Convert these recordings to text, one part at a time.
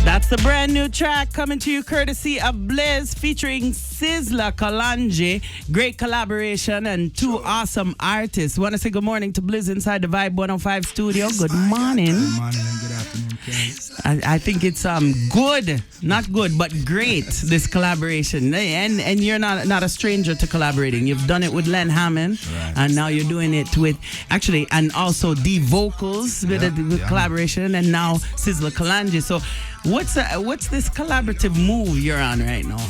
That's the brand new track coming to you courtesy of Blizz featuring Sizzla Kalonji. Great collaboration and two awesome artists. Want to say good morning to Blizz inside the Vibe 105 studio. Good morning. Good morning and good afternoon, Carrie. I think it's good, not good, but great, this collaboration. And you're not a stranger to collaborating. You've done it with Len Hammond, right, and now you're doing it with, actually, and also D Vocals with collaboration, and now Sizzla Kalonji. So what's this collaborative move you're on right now?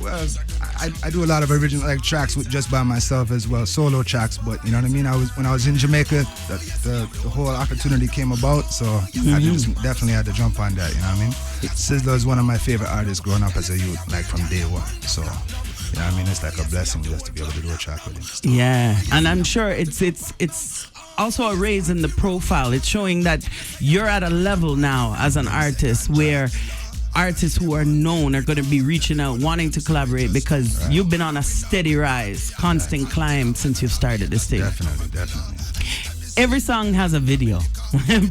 Well, I do a lot of original tracks with just by myself as well, solo tracks. But you know what I mean. When I was in Jamaica, the whole opportunity came about, so I definitely had to jump on that. You know what I mean. Sizzla is one of my favorite artists growing up as a youth, like from day one. So you know what I mean. It's like a blessing just to be able to do a track with him. Yeah, and I'm sure it's also a raise in the profile. It's showing that you're at a level now as an artist where artists who are known are going to be reaching out, wanting to collaborate, because you've been on a steady rise, constant climb since you've started this thing. Definitely. Every song has a video,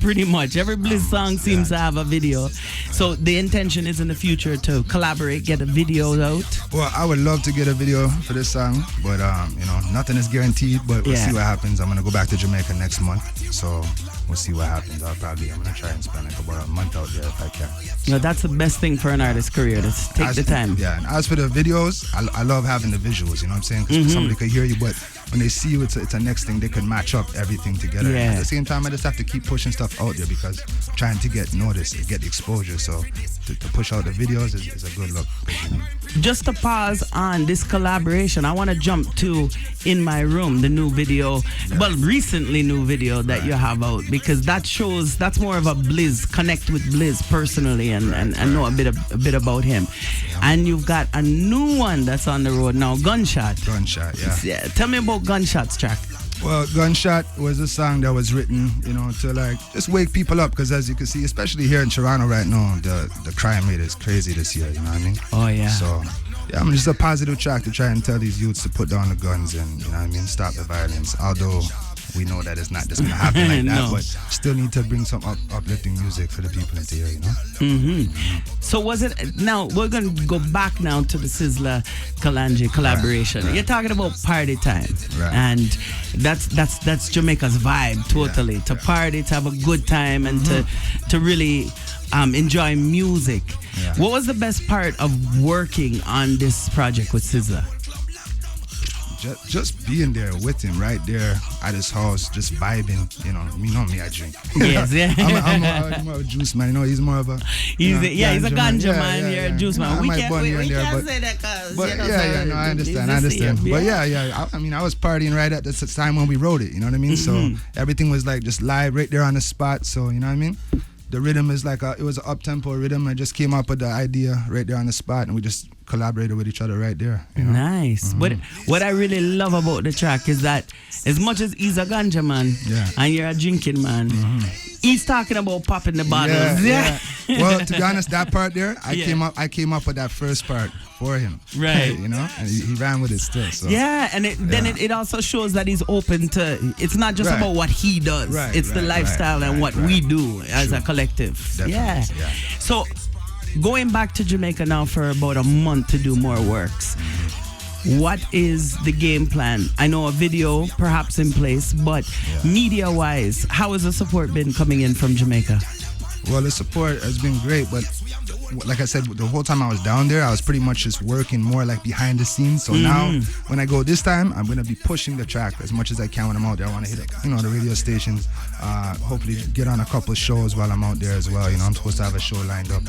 pretty much. Every Blizz song seems to have a video. So the intention is in the future to collaborate, get a video out. Well, I would love to get a video for this song, but you know, nothing is guaranteed. But we'll see what happens. I'm gonna go back to Jamaica next month, so we'll see what happens. I'm gonna try and spend like about a month out there if I can. You know, that's the best thing for an artist's career. To take the time. Yeah, and as for the videos, I love having the visuals. You know what I'm saying? Because somebody could hear you, but when they see you, it's a next thing. They can match up everything together. Yeah. At the same time, I just have to keep pushing stuff out there because I'm trying to get noticed, get the exposure. So to push out the videos is a good look. Just to pause on this collaboration, I want to jump to In My Room, the new video, well, recently new video that you have out, because that's more of a Blizz, connect with Blizz personally and know a bit about him. And you've got a new one that's on the road now, Gunshot, yeah. Tell me about Gunshot's track. Well, Gunshot was a song that was written, you know, to like just wake people up, because as you can see, especially here in Toronto right now, the crime rate is crazy this year, you know what I mean? Oh, yeah. So, yeah, I mean, just a positive track to try and tell these youths to put down the guns and, you know what I mean, stop the violence. Although we know that it's not just going to happen like that, but still need to bring some uplifting music for the people in here, you know? So was it, now we're going to go back now to the Sizzla Kalonji collaboration. You're talking about party time, and that's Jamaica's vibe totally, to party, to have a good time, and to really enjoy music. What was the best part of working on this project with Sizzla? Just being there with him right there at his house, just vibing, you know me, I drink. Yes, yeah. I'm more of a juice man, you know, he's more of a... He's a ganja man, you're a juice man. We can't say that because, I understand. But I mean, I was partying right at the time when we wrote it, you know what I mean? So everything was like just live right there on the spot, so you know what I mean? The rhythm is like it was an up-tempo rhythm. I just came up with the idea right there on the spot, and we just collaborated with each other right there. You know? Nice. What I really love about the track is that as much as he's a ganja man and you're a drinking man, he's talking about popping the bottles. Yeah. Well, to be honest, that part there, I came up with that first part for him. Right. You know, and he ran with it still. So. Yeah, and it also shows that he's open to, it's not just about what he does. It's the lifestyle and what we do as a collective. Definitely. Yeah. So going back to Jamaica now for about a month to do more works. What is the game plan? I know a video perhaps in place, but media-wise, how has the support been coming in from Jamaica? Well, the support has been great, but like I said, the whole time I was down there, I was pretty much just working more like behind the scenes. So now, when I go this time, I'm going to be pushing the track as much as I can when I'm out there. I want to hit, the radio stations, hopefully get on a couple of shows while I'm out there as well. You know, I'm supposed to have a show lined up.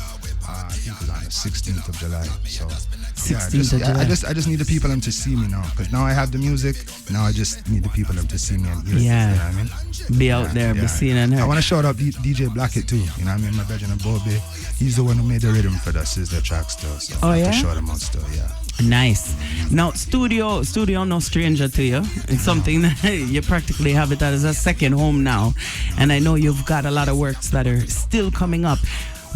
I think it's on the 16th of July. So, 16th of July. I just need the people to see me now, because now I have the music. Now I just need the people to see me and hear it. You know what I mean? Be out there, be seen and heard. I want to shout out DJ Blackett too. You know what I mean? My brother and Bobby. He's the one who made the rhythm for the Sizzla track still. So I have to shout him out still, Nice. Now, studio no stranger to you. It's something that you practically have it as a second home now. And I know you've got a lot of works that are still coming up.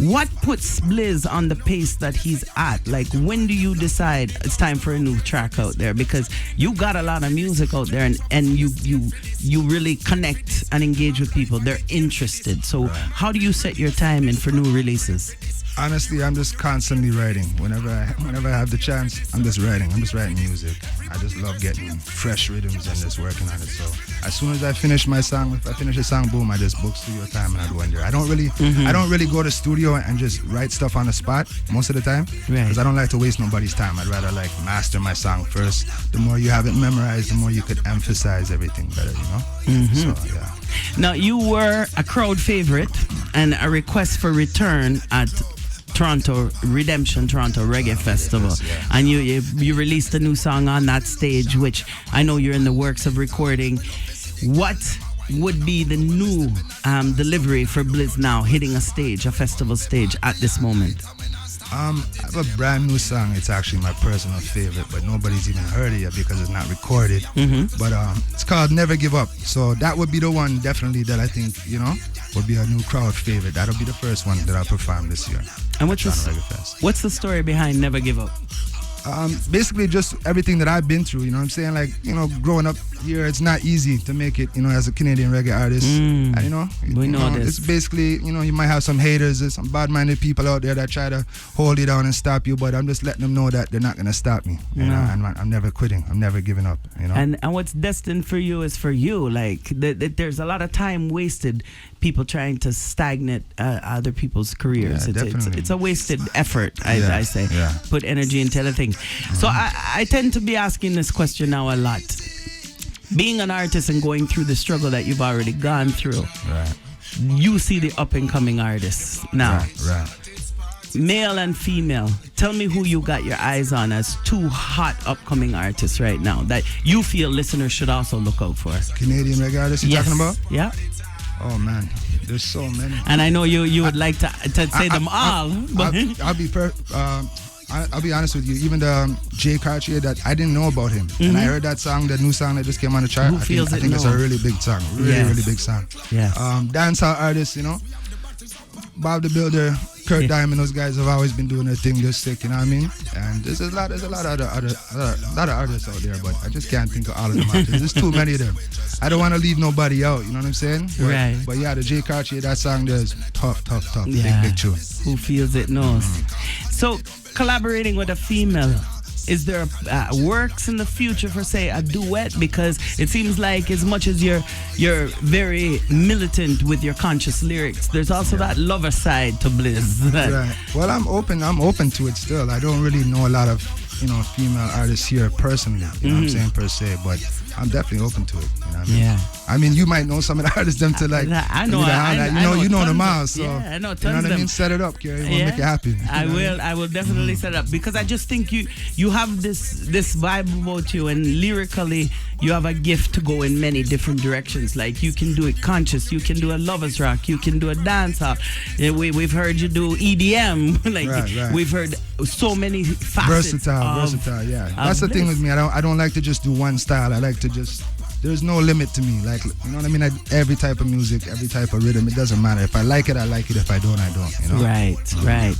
What puts Blizz on the pace that he's at? Like, when do you decide it's time for a new track out there? Because you got a lot of music out there, and you really connect and engage with people. They're interested. So how do you set your time in for new releases? Honestly, I'm just constantly writing. Whenever I have the chance, I'm just writing. I'm just writing music. I just love getting fresh rhythms and just working on it. So as soon as I finish my song, if I finish a song, boom, I just book studio time and I go in there. I don't really go to studio and just write stuff on the spot most of the time, because I don't like to waste nobody's time. I'd rather like master my song first. The more you have it memorized, the more you could emphasize everything better, you know? So yeah. Now, you were a crowd favorite and a request for return at Toronto Reggae Festival, and you released a new song on that stage, which I know you're in the works of recording. What would be the new delivery for Blizz now, hitting a festival stage at this moment? I have a brand new song. It's actually my personal favorite, but nobody's even heard it yet because it's not recorded. But it's called Never Give Up. So that would be the one definitely that I think, would be a new crowd favorite. That'll be the first one that I'll perform this year. And what's the story behind Never Give Up? Basically just everything that I've been through, you know what I'm saying? Like, growing up here, it's not easy to make it, as a Canadian reggae artist. And, we know this. It's basically, you might have some haters, there's some bad-minded people out there that try to hold you down and stop you, but I'm just letting them know that they're not going to stop me. And I'm never quitting. I'm never giving up, And what's destined for you is for you. Like, there's a lot of time wasted, people trying to stagnate other people's careers. Yeah, it's a wasted effort, I say. Yeah. Put energy into other things. So I tend to be asking this question now a lot. Being an artist and going through the struggle that you've already gone through, you see the up and coming artists now. Right. Male and female, tell me who you got your eyes on as two hot upcoming artists right now that you feel listeners should also look out for. Canadian reggae artists you're talking about? Yeah. Oh man, there's so many. And I know you would like to say them all. But I'll be honest with you. Even the J. Cartier, that I didn't know about him, and I heard that song, the new song that just came on the chart. I think it's a really big song, really big song. Yeah. Dancehall artists, Bob the Builder, Kurt Diamond, those guys have always been doing their thing just sick, you know what I mean? And there's a lot of artists out there, but I just can't think of all of them out there. There's too many of them. I don't want to leave nobody out, you know what I'm saying? But yeah, the J. Cartier, that song there is tough. Yeah. Big tune. Who feels it knows. So, collaborating with a female, is there works in the future for, say, a duet? Because it seems like as much as you're very militant with your conscious lyrics, there's also that lover side to Blizz. Right. Well, I'm open to it still. I don't really know a lot of female artists here personally, you know what I'm saying, per se, but I'm definitely open to it, you know what I mean? Yeah. I mean, you might know some of the artists them to like. I know them all, so yeah, I know tons you know what of I mean. Set it up, Carrie. We'll make it happen. I will definitely set it up, because I just think you have this vibe about you, and lyrically you have a gift to go in many different directions. Like, you can do it conscious, you can do a lovers rock, you can do a dancehall. We've heard you do EDM. Like, we've heard so many facets. Versatile. Yeah, that's the thing with me. I don't like to just do one style. I like to just. There's no limit to me. Like, you know what I mean? Every type of music, every type of rhythm, it doesn't matter. If I like it, I like it. If I don't, I don't. Right.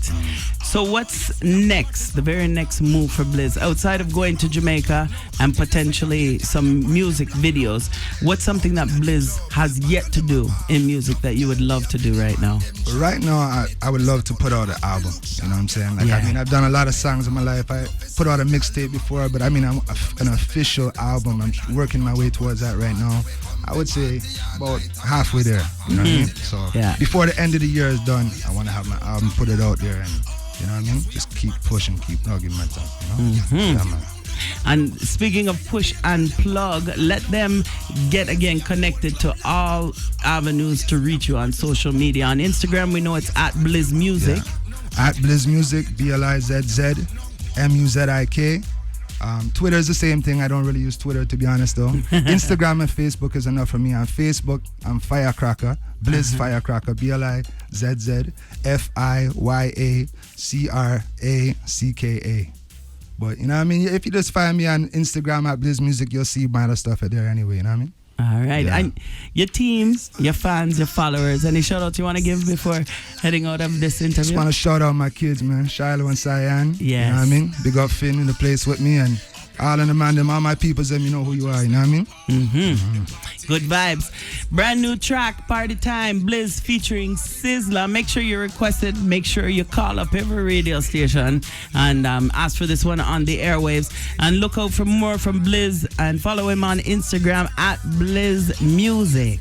So what's next? The very next move for Blizz, outside of going to Jamaica and potentially some music videos, what's something that Blizz has yet to do in music that you would love to do right now? Right now, I would love to put out an album. You know what I'm saying? Like, I mean, I've done a lot of songs in my life. I put out a mixtape before, but I mean, I'm an official album. I'm working my way towards that right now. I would say about halfway there. You know what I mean? So before the end of the year is done, I want to have my album, put it out there, and you know what I mean? Just keep pushing, keep plugging my time. Yeah, man. And speaking of push and plug, let them get again connected to all avenues to reach you on social media. On Instagram, we know it's at Blizz Muzik. Yeah. At Blizz Muzik, BLIZZ MUZIK. Twitter is the same thing. I don't really use Twitter, to be honest, though. Instagram and Facebook is enough for me. On Facebook, I'm Firecracker, Blizz Firecracker, BLIZZ FIYACRACKA. But you know what I mean? If you just find me on Instagram at Blizz Muzik, you'll see my other stuff there anyway. You know what I mean? All right. Yeah. And your teams, your fans, your followers, any shout outs you want to give before heading out of this interview? Just want to shout out my kids, man. Shiloh and Cyan. Yes. You know what I mean? Big up Finn in the place with me, and All of the man, them, all my people, them, you know who you are, you know what I mean? Good vibes. Brand new track, Party Time, Blizz featuring Sizzla. Make sure you request it. Make sure you call up every radio station and ask for this one on the airwaves. And look out for more from Blizz and follow him on Instagram at Blizz Music.